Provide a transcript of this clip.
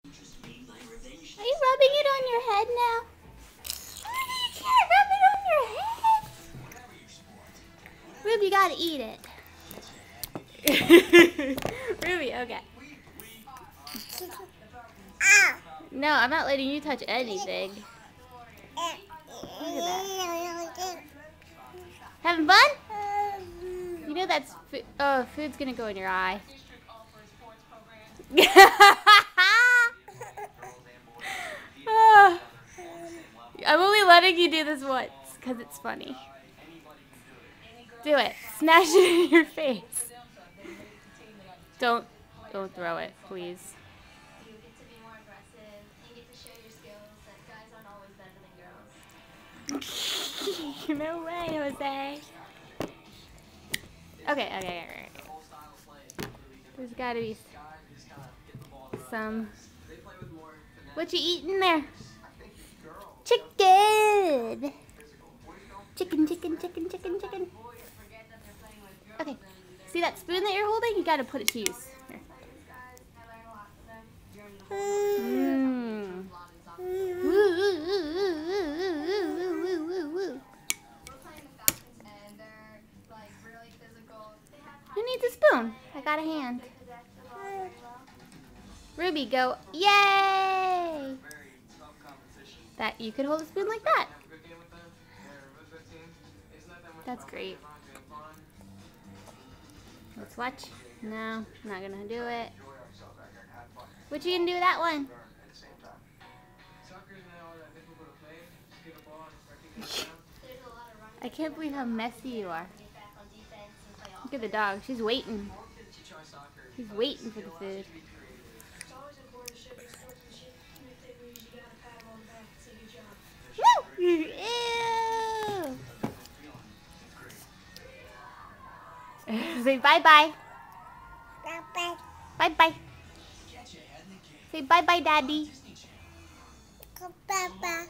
Are you rubbing it on your head now? You can't rub it on your head. Ruby, you gotta eat it. Ruby, okay. No, I'm not letting you touch anything. Look at that. Having fun? You know that's food's gonna go in your eye. I'm only letting you do this once because it's funny. Do it. Smash it in your face. Don't throw it, please. No way, Jose. Okay. There's gotta be some. What you eating there? Chicken. Chicken. Okay. See that spoon that you're holding? You gotta put it to use. Here. Who needs a spoon? I got a hand. Ruby, go. Yay! That you could hold a spoon like that. That's great. Let's watch. No, I'm not gonna do it. What you gonna do with that one? I can't believe how messy you are. Look at the dog. She's waiting. She's waiting for the food. Woo! Ew! Say bye-bye. Bye-bye. Bye-bye. Say bye-bye, Daddy. Bye-bye.